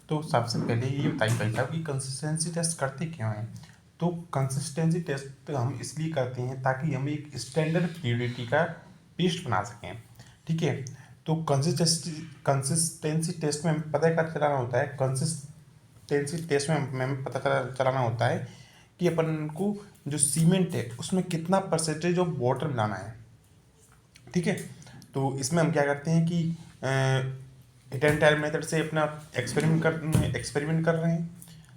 तो सबसे पहले ये बताइए भाई साहब कि कंसिस्टेंसी टेस्ट करते क्यों हैं। तो कंसिस्टेंसी टेस्ट हम इसलिए करते हैं ताकि हम एक स्टैंडर्ड फ्लूइडिटी का पेस्ट बना सकें। ठीक है, तो कंसिस्टेंसी टेस्ट में हमें पता क्या चलाना होता है। कंसिस्टेंसी टेस्ट में हमें पता चलाना होता है कि अपन को जो सीमेंट है उसमें कितना परसेंटेज ऑफ वाटर मिलाना है। ठीक है, तो इसमें हम क्या करते हैं कि हिट एंड ट्रायल मेथड से अपना एक्सपेरिमेंट कर रहे हैं।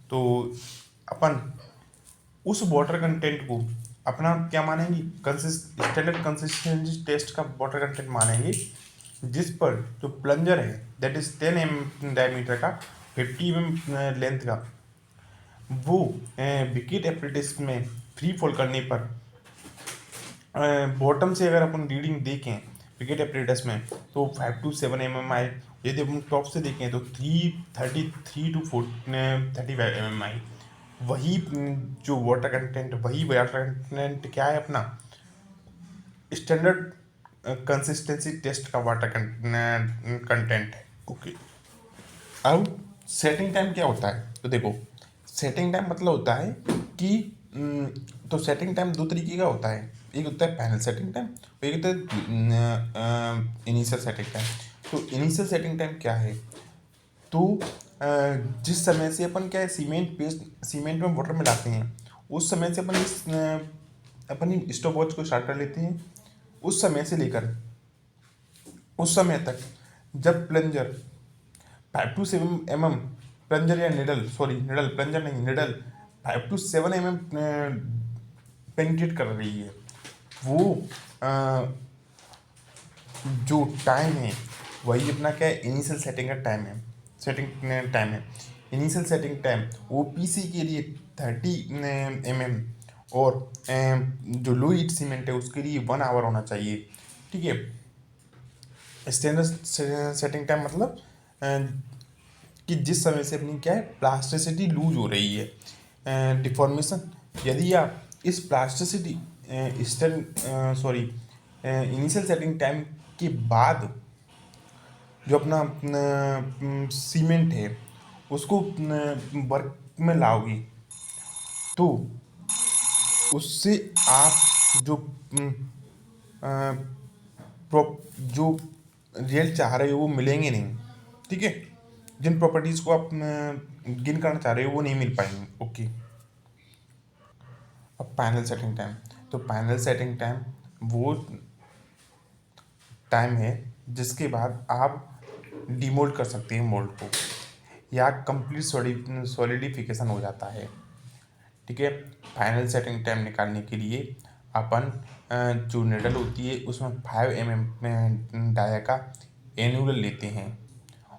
तो अपन उस वाटर कंटेंट को अपना क्या मानेंगे, स्टैंडर्ड कंसिस्टेंसी टेस्ट का वाटर कंटेंट मानेंगे, जिस पर जो प्लंजर है दैट इज 10 mm डायमीटर का, 50 mm लेंथ का, वो विकेट एपरेटिस में फ्री फॉल करने पर बॉटम से अगर अपन रीडिंग देखें विकेट एपरेटस में तो 5 to 7 mm आई। यदि अपन टॉप से देखें तो 333 to 35 mm आई। वही जो वही वाटर कंटेंट क्या है अपना स्टैंडर्ड कंसिस्टेंसी टेस्ट का वाटर कंटेंट है। ओके, अब सेटिंग टाइम क्या होता है। तो देखो, सेटिंग टाइम मतलब होता है कि तो सेटिंग टाइम दो तरीके का होता है। एक होता है फाइनल सेटिंग टाइम और एक होता है इनिशियल सेटिंग टाइम। तो इनिशियल सेटिंग टाइम क्या है, तो जिस समय से अपन क्या है सीमेंट में वाटर मिलाते हैं उस समय से अपन स्टॉप वॉच को स्टार्ट कर लेते हैं। उस समय से लेकर उस समय तक जब प्लंजर 5 to 7 mm प्लंजर या निडल प्लंजर नहीं निडल 5 to 7 mm पेनिट्रेट कर रही है, वो जो टाइम है वही अपना क्या है इनिशियल सेटिंग का टाइम है। इनिशियल सेटिंग टाइम ओपीसी के लिए 30 mm और जो लो हीट सीमेंट है उसके लिए 1 hour होना चाहिए। ठीक है, स्टैंडर्ड सेटिंग टाइम मतलब कि जिस समय से अपनी क्या है प्लास्टिसिटी लूज हो रही है, डिफॉर्मेशन। यदि आप इस प्लास्टिसिटी इनिशियल सेटिंग टाइम के बाद जो अपना सीमेंट है उसको वर्क में लाओगे तो उससे आप जो रियल चाह रहे हो वो मिलेंगे नहीं। ठीक है, जिन प्रॉपर्टीज़ को आप गिन करना चाह रहे हो वो नहीं मिल पाएंगे। ओके, अब पैनल सेटिंग टाइम। तो पैनल सेटिंग टाइम वो टाइम है जिसके बाद आप डीमोल्ड कर सकते हैं मोल्ड को, या कंप्लीट सॉलिडिफिकेशन हो जाता है। ठीक है, फाइनल सेटिंग टाइम निकालने के लिए अपन जो निडल होती है उसमें 5 mm डाया का एनुअल लेते हैं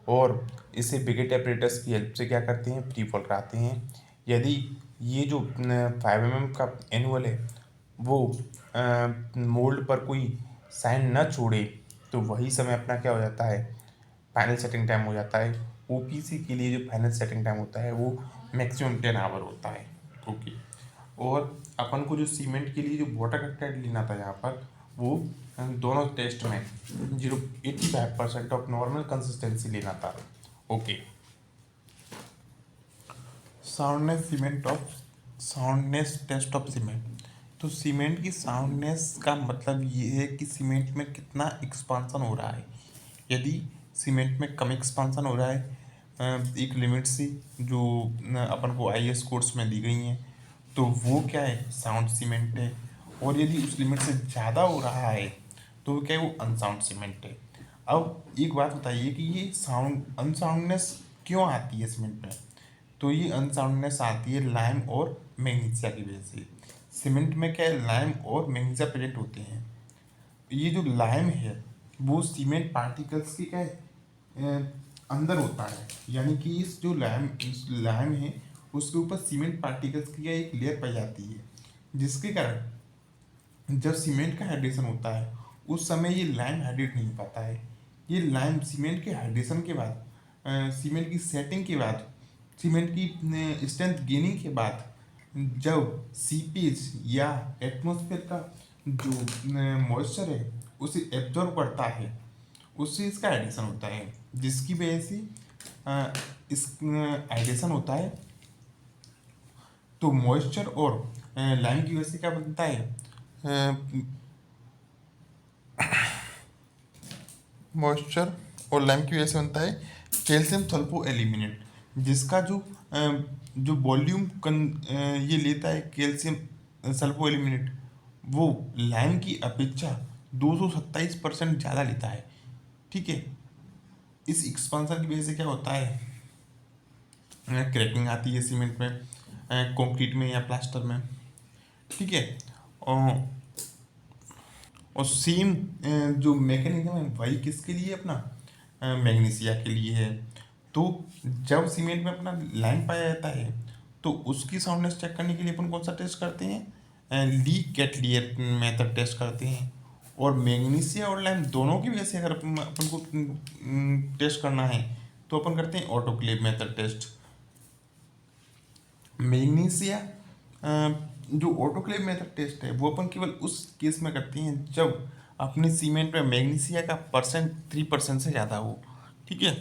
और इसे बिगेट एपरेटस की हेल्प से क्या करते हैं फ्री फॉल कराते हैं। यदि ये जो 5 mm का एनुअल है वो मोल्ड पर कोई साइन न छोड़े तो वही समय अपना क्या हो जाता है फाइनल सेटिंग टाइम हो जाता है। ओपीसी के लिए जो फाइनल सेटिंग टाइम होता है वो मैक्सिमम 10 hour होता है। ओके, और अपन को जो सीमेंट के लिए जो वाटर कंटेंट लेना था यहाँ पर वो दोनों टेस्ट में 85% ऑफ नॉर्मल कंसिस्टेंसी लेना था। Okay, soundness test of cement. तो सीमेंट की साउंडनेस का मतलब ये है कि सीमेंट में कितना एक्सपांसन हो रहा है। यदि सीमेंट में कम एक्सपांसन हो रहा है एक लिमिट से जो अपन को आईएस कोड्स में दी गई हैं तो वो क्या है साउंड सीमेंट है। और यदि उस लिमिट से ज़्यादा हो रहा है तो क्या है वो अनसाउंड सीमेंट है। अब एक बात बताइए कि ये अनसाउंडनेस क्यों आती है सीमेंट में। तो ये अनसाउंडनेस आती है लाइम और मैग्नीशिया की वजह से। सीमेंट में क्या है लाइम और मैग्नीशिया प्रेजेंट होते हैं। ये जो लाइम है वो सीमेंट पार्टिकल्स के क्या है अंदर होता है, यानी कि इस लाइम है उसके ऊपर सीमेंट पार्टिकल्स की क्या एक लेयर पाई जाती है, जिसके कारण जब सीमेंट का हाइड्रेशन होता है उस समय ये लाइम हाइड्रेट नहीं पाता है। ये लाइम सीमेंट के हाइड्रेशन के बाद सीमेंट की सेटिंग के बाद सीमेंट की स्ट्रेंथ गेनिंग के बाद जब सीपेज या एटमॉस्फेयर का जो मॉइस्चर है उसे एब्जॉर्ब करता है उससे इसका एडिशन होता है, जिसकी वजह से इस एडिशन होता है तो मॉइस्चर और लाइम की वजह से क्या बनता है, मॉइस्चर और लाइम की वजह से बनता है कैल्शियम सल्फो एल्यूमिनेट, जिसका जो वॉल्यूम ये लेता है कैल्शियम सल्फो एल्यूमिनेट, वो लाइम की अपेक्षा 227% ज़्यादा लेता है। ठीक है, इस एक्सपांसन की वजह से क्या होता है, क्रैकिंग आती है सीमेंट में, कंक्रीट में या प्लास्टर में। ठीक है, और और सेम जो मैकेनिज्म है वही किसके लिए, अपना मैग्नीशिया के लिए है। तो जब सीमेंट में अपना लाइम पाया जाता है तो उसकी साउंडनेस चेक करने के लिए अपन कौन सा टेस्ट करते हैं, ली कैटलियर मेथड टेस्ट करते हैं। और मैग्नीशिया और लाइम दोनों की वजह से अगर अपन को टेस्ट करना है तो अपन करते हैं ऑटोक्लेव मेथड टेस्ट। मैग्नीशिया जो ऑटोक्लेव मेथड टेस्ट है वो अपन केवल उस केस में करते हैं जब अपने सीमेंट में मैग्नीशिया का परसेंट 3% से ज़्यादा हो। ठीक है,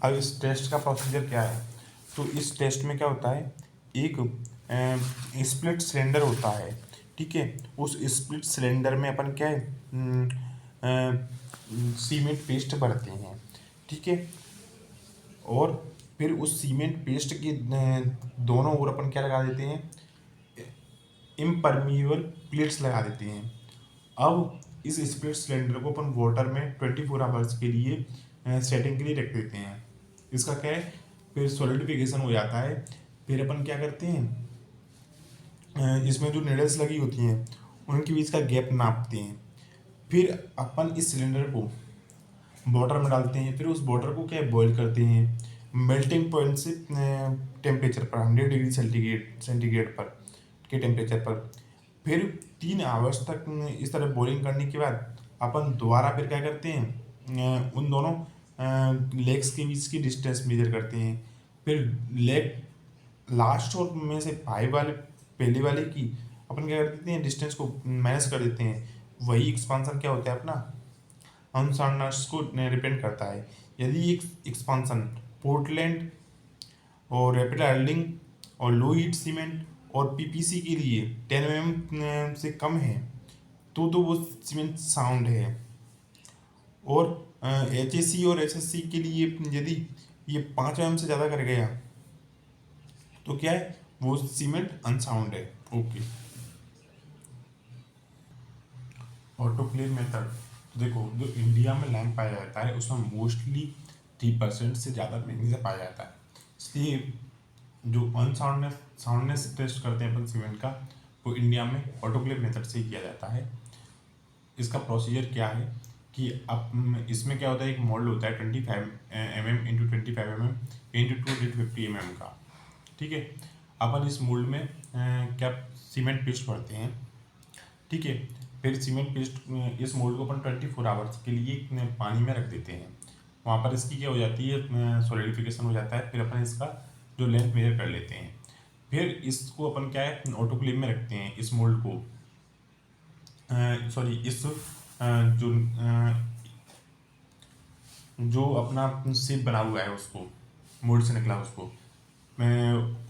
अब इस टेस्ट का प्रोसीजर क्या है, तो इस टेस्ट में क्या होता है, एक स्प्लिट सिलेंडर होता है। ठीक है, उस स्प्लिट सिलेंडर में अपन क्या है, सीमेंट पेस्ट भरते हैं। ठीक है, और फिर उस सीमेंट पेस्ट के दोनों ओर अपन क्या लगा देते हैं, इम्परमिएबल प्लेट्स लगा देते हैं। अब इस स्प्लिट सिलेंडर को अपन वाटर में 24 आवर्स के लिए सेटिंग के लिए रख देते हैं। इसका क्या है, फिर सॉलिडिफिकेशन हो जाता है। फिर अपन क्या करते हैं, इसमें जो निडल्स लगी होती हैं उनके बीच का गैप नापते हैं। फिर अपन इस सिलेंडर को वाटर में डालते हैं, फिर उस वाटर को क्या बॉईल करते हैं मेल्टिंग पॉइंट से टेम्परेचर पर 100 डिग्री सेंटीग्रेड पर के टेम्परेचर पर। फिर 3 आवर्स तक इस तरह बॉइलिंग करने के बाद अपन दोबारा फिर क्या करते हैं, उन दोनों लेग्स के बीच की डिस्टेंस मेजर करते हैं। फिर लेग लास्ट और में से भाई वाले पहले वाले की अपन क्या कर देते हैं, डिस्टेंस को माइनस कर देते हैं। वही एक्सपांसन क्या होता है अपना अनसाउंडनेस को डिपेंड करता है। यदि एक एक्सपांसन पोर्टलैंड और रैपिड आयल्डिंग और लो हीट सीमेंट और पीपीसी के लिए 10 mm से कम है तो वो सीमेंट साउंड है। और एच और एस के लिए यदि ये 5 mm से ज़्यादा कर गया तो क्या है, वो सीमेंट अनसाउंड है। ओके, ऑटोक्लेव मेथड, तो देखो जो इंडिया में लैम्प पाया जाता है उसमें मोस्टली 3% से ज़्यादा मैग्नीशियम पाया जाता है। इसलिए जो साउंडनेस टेस्ट करते हैं अपन सीमेंट का वो इंडिया में ऑटोक्लेव मेथड से ही किया जाता है। इसका प्रोसीजर क्या है कि अब इसमें क्या होता है, एक मोल्ड होता है 25 mm into 25 mm into 250 mm का। ठीक है, अपन इस मोल्ड में क्या सीमेंट पेस्ट भरते हैं। ठीक है, फिर सीमेंट पेस्ट इस मोल्ड को अपन 24 आवर्स के लिए पानी में रख देते हैं। वहाँ पर इसकी क्या हो जाती है, सॉलिडिफिकेशन हो जाता है। फिर अपन इसका जो लेंथ मेजर कर लेते हैं। फिर इसको अपन क्या है ऑटोक्लेव में रखते हैं, इस मोल्ड को सॉरी इस जो जो अपना शेप बना हुआ है उसको मोल्ड से निकला उसको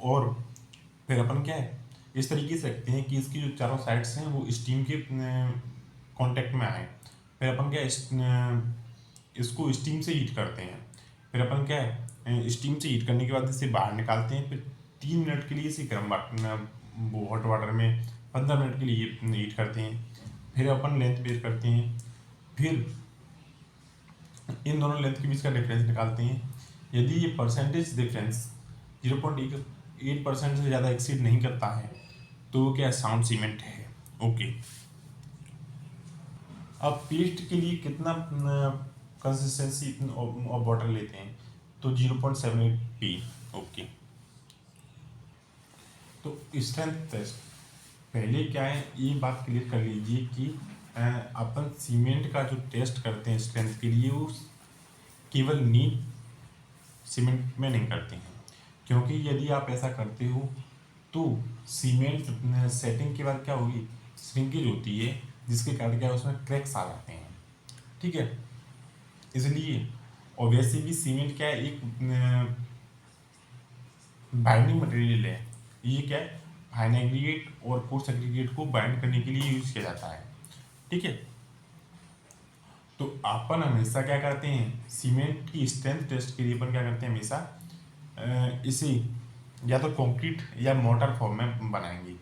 और फिर अपन क्या है इस तरीके से रखते हैं कि इसकी जो चारों साइड्स हैं वो स्टीम के कांटेक्ट में आए। फिर अपन क्या इसको स्टीम से हीट करते हैं। फिर अपन क्या है स्टीम से हीट करने के बाद इसे बाहर निकालते हैं। फिर 3 मिनट के लिए इसे गर्म वो हॉट वाटर में 15 मिनट के लिए हीट करते हैं। फिर अपन लेंथ मेजर करते हैं। फिर इन दोनों लेंथ के बीच का डिफरेंस निकालते हैं। यदि ये परसेंटेज डिफरेंस 0.8% से ज़्यादा एक्सीड नहीं करता है तो वो क्या साउंड सीमेंट है। ओके, अब पेस्ट के लिए कितना कंसिस्टेंसी ऑफ वाटर लेते हैं, तो 0.78 पी। ओके, तो स्ट्रेंथ टेस्ट पहले क्या है ये बात क्लियर कर लीजिए कि अपन सीमेंट का जो टेस्ट करते हैं स्ट्रेंथ के लिए वो केवल नीट सीमेंट में नहीं करते हैं। क्योंकि यदि आप ऐसा करते हो तो सीमेंट सेटिंग के बाद क्या होगी, श्रिंकेज होती है जिसके कारण क्या है उसमें क्रैक्स आ जाते हैं। ठीक है, इसलिए और वैसे भी सीमेंट क्या है, एक बाइंडिंग मटेरियल है। ये क्या है, फाइन एग्रीगेट और कोर्स एग्रीगेट को बाइंड करने के लिए यूज किया जाता है। ठीक है, तो अपन हमेशा क्या करते हैं, सीमेंट की स्ट्रेंथ टेस्ट के लिए अपन क्या करते हैं, हमेशा इसे या तो कंक्रीट या मोटर फॉर्म में बनाएंगे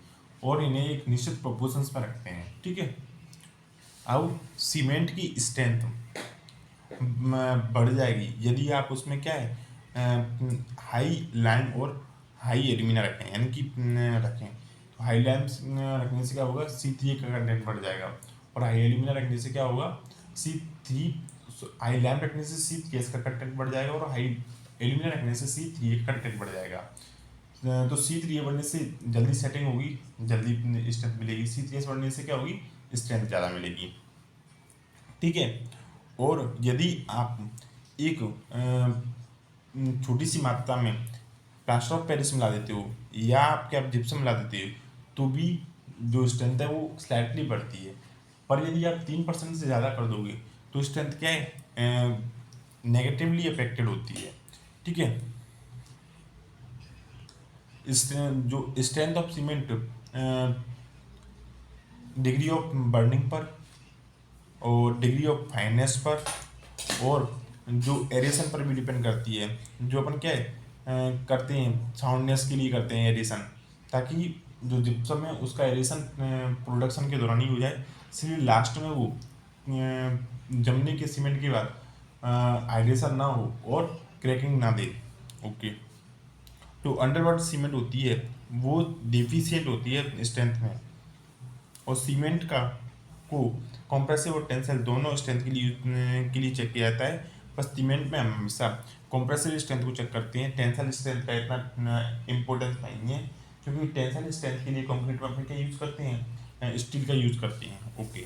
और इन्हें एक निश्चित प्रोपोर्शंस में रखते हैं। ठीक है, अब सीमेंट की स्ट्रेंथ बढ़ जाएगी यदि आप उसमें क्या है, हाई लाइम और हाई एल्यूमिना रखें, यानी कि रखें। तो हाई लाइम रखने से क्या होगा, C3 का कंटेंट बढ़ जाएगा, और हाई एल्यूमिना रखने से क्या होगा, C3, हाई लाइम रखने से C3 का कंटेंट बढ़ जाएगा और हाई एल्यूमिना रखने से C3 का कंटेंट बढ़ जाएगा। तो C3 बढ़ने से जल्दी सेटिंग होगी, जल्दी स्ट्रेंथ मिलेगी। C3 बढ़ने से क्या होगी, स्ट्रेंथ ज़्यादा मिलेगी। ठीक है, और यदि आप एक छोटी सी मात्रा में प्लास्टर ऑफ पेरिस मिला देते हो या आपके आप जिप्सम मिला देते हो, तो भी जो स्ट्रेंथ है वो स्लाइटली बढ़ती है। पर यदि आप 3% से ज़्यादा कर दोगे तो स्ट्रेंथ क्या है, नेगेटिवली अफेक्टेड होती है। ठीक है, जो strength of cement degree of burning पर और डिग्री ऑफ फाइनेस पर और जो एरेशन पर भी डिपेंड करती है। जो अपन क्या है, करते हैं साउंडनेस के लिए करते हैं एरेशन, ताकि जो जिप्सम है उसका एरेशन प्रोडक्शन के दौरान ही हो जाए, इसलिए लास्ट में वो जमने के सीमेंट के बाद हाइड्रेशन ना हो और क्रैकिंग ना दे। ओके, जो अंडर वाटर सीमेंट होती है वो डिफिशियंट होती है स्ट्रेंथ में, और सीमेंट का को कॉम्प्रेसिव और टेंसाइल दोनों स्ट्रेंथ के लिए चेक किया जाता है। बस सीमेंट में हम हमेशा कॉम्प्रेसिव स्ट्रेंथ को चेक करते हैं, टेंसाइल स्ट्रेंथ का इतना इम्पोर्टेंस नहीं है, क्योंकि टेंसाइल स्ट्रेंथ के लिए कंक्रीट में अपन क्या यूज करते हैं, स्टील का यूज करते हैं। Okay,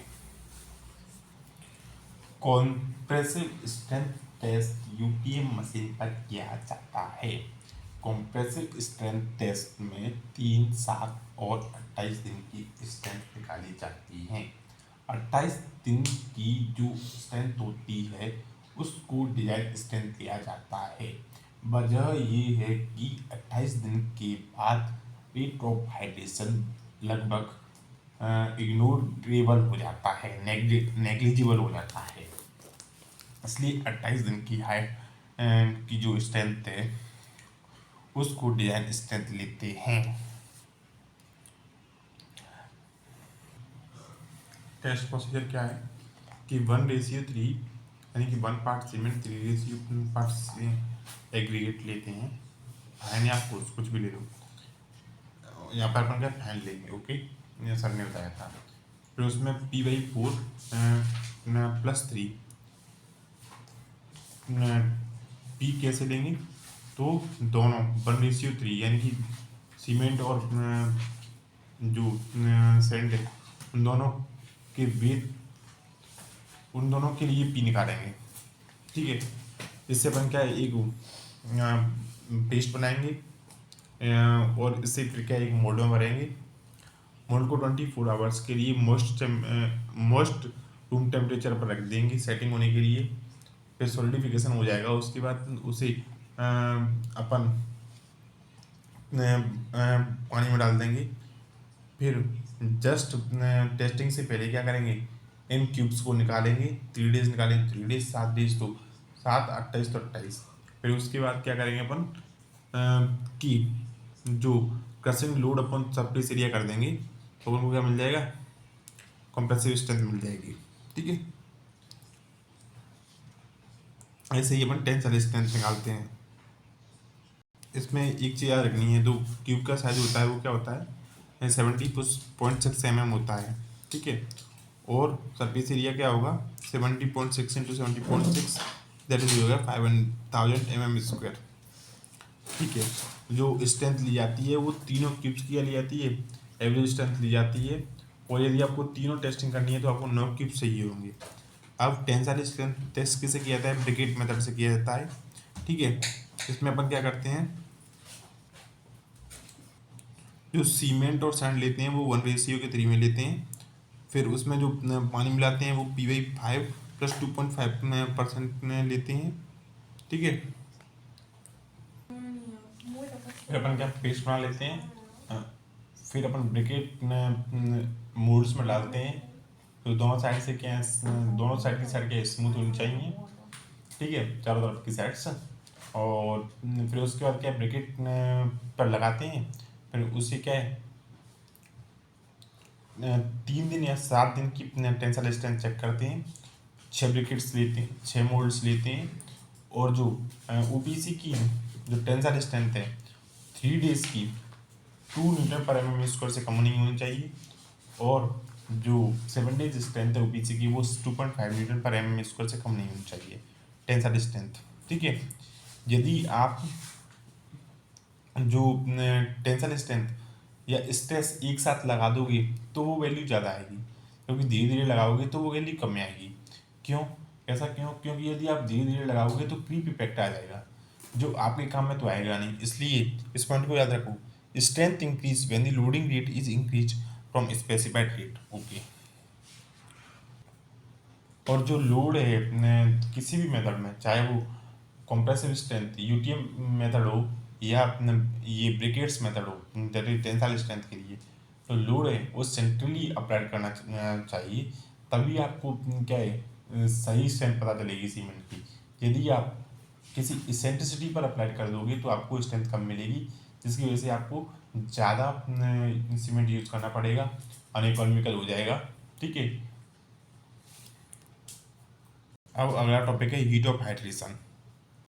compressive strength test UPM machine पर किया जाता है। कॉम्प्रेसिव स्ट्रेंथ टेस्ट में 3, 7 और 28 दिन की स्ट्रेंथ निकाली जाती है। 28 दिन की जो स्ट्रेंथ होती है उसको डिजाइन स्ट्रेंथ किया जाता है। वजह ये है कि 28 दिन के बाद रेट ऑफ हाइड्रेशन लगभग इग्नोरेबल हो जाता है, नेग्लिजिबल हो जाता है। इसलिए 28 दिन की की जो स्ट्रेंथ है उसको डिजाइन स्ट्रेंथ लेते हैं। टेस्ट प्रोसीजर क्या है कि 1:3, यानी कि 1 पार्ट सीमेंट 3 पार्ट एग्रीगेट लेते हैं। फैन या फोर्स कुछ भी ले लो, यहाँ पर अपन क्या फैन लेंगे। ओके, ये सर ने बताया था। फिर उसमें P/4 +3 पी कैसे लेंगे, तो दोनों 1:3, यानी कि सीमेंट और जो सैंड है उन दोनों के वेट, उन दोनों के लिए पी निकालेंगे। ठीक है, इससे अपन क्या है, एक पेस्ट बनाएंगे और इससे फिर क्या एक मोल्ड में भरेंगे। मोल्ड को 24 आवर्स के लिए मोस्ट रूम टेम्परेचर पर रख देंगे सेटिंग होने के लिए। फिर सॉलिडिफिकेशन हो जाएगा, उसके बाद उसे अपन पानी में डाल देंगे। फिर जस्ट टेस्टिंग से पहले क्या करेंगे, इन क्यूब्स को निकालेंगे। 3 डेज निकालेंगे, 3 डेज, 7 डेज तो 7, 28 तो 28। फिर उसके बाद क्या करेंगे अपन कि जो क्रशिंग लोड अपन सरफेस एरिया कर देंगे, तो उनको क्या मिल जाएगा, कॉम्प्रेसिव स्ट्रेंथ मिल जाएगी। ठीक है, ऐसे ही अपन टेंसाइल स्ट्रेंथ निकालते हैं। इसमें एक चीज़ याद रखनी है, जो क्यूब का साइज होता है वो क्या होता है, 70.6 mm होता है। ठीक है, और सरफेस एरिया क्या होगा, 70.6 × 70.6, दैट इज होगा 5000 mm²। ठीक है, जो स्ट्रेंथ ली जाती है वो तीनों क्यूब्स की ली जाती है, एवरेज स्ट्रेंथ ली जाती है। और यदि आपको तीनों टेस्टिंग करनी है तो आपको 9 क्यूब चाहिए होंगे। अब टेंसाइल स्ट्रेंथ टेस्ट किसे किया जाता है, ब्रिकेट मेथड से किया जाता है। ठीक है, इसमें अपन क्या करते हैं, जो सीमेंट और सैंड लेते हैं वो 1:3 में लेते हैं। फिर उसमें जो पानी मिलाते हैं वो P/5 + 2.5% में लेते हैं। ठीक है। फिर अपन क्या पेस्ट बना लेते हैं, फिर अपन ब्रैकेट मोड्स में डालते हैं। तो दोनों साइड से क्या है, दोनों साइड की साइड क्या स्मूथ होनी चाहिए, ठीक है, चारों तरफ की साइड्स। और फिर उसके बाद क्या ब्रैकेट पर लगाते हैं। फिर उसे क्या है 3 दिन या 7 दिन की टेंसाइल स्ट्रेंथ चेक करते हैं। 6 ब्रैकेट्स लेते हैं, 6 मोल्ड्स लेते हैं। और जो ओपीसी की जो टेंसाइल स्ट्रेंथ है 3 डेज की 2 न्यूटन पर mm स्क्वायर से कम नहीं होनी चाहिए। और जो 7 डेज स्ट्रेंथ है ओपीसी की वो 2.5 न्यूटन पर mm स्क्वायर से कम नहीं होनी चाहिए टेंसाइल स्ट्रेंथ, ठीक है। यदि आप जो टेंसाइल स्ट्रेंथ या स्ट्रेस एक साथ लगा दोगे तो वो वैल्यू ज़्यादा आएगी, क्योंकि धीरे धीरे लगाओगे तो वो वैल्यू कम आएगी। क्यों, ऐसा क्यों? क्योंकि यदि आप धीरे धीरे लगाओगे तो क्रीप इफेक्ट आ जाएगा, जो आपके काम में तो आएगा नहीं। इसलिए इस पॉइंट को याद रखो, strength increase when the loading rate is increase from specified rate, okay. और जो लोड है किसी भी मेथड में, चाहे वो कॉम्प्रेसिव स्ट्रेंथ यूटीएम मेथड हो या ये ब्रिकेट्स मेथड हो, दैट इज टेंसाइल स्ट्रेंथ के लिए, तो लोड है वो सेंट्रली अप्लाइड करना चाहिए। तभी आपको क्या है सही स्ट्रेंथ पता चलेगी सीमेंट की। यदि आप किसी इसेंट्रिसिटी पर अप्लाई कर दोगे तो आपको स्ट्रेंथ कम मिलेगी, जिसकी वजह से आपको ज़्यादा सीमेंट यूज करना पड़ेगा, अनइकोनॉमिकल हो जाएगा, ठीक है। अब अगला टॉपिक है हीट ऑफ हाइड्रेशन।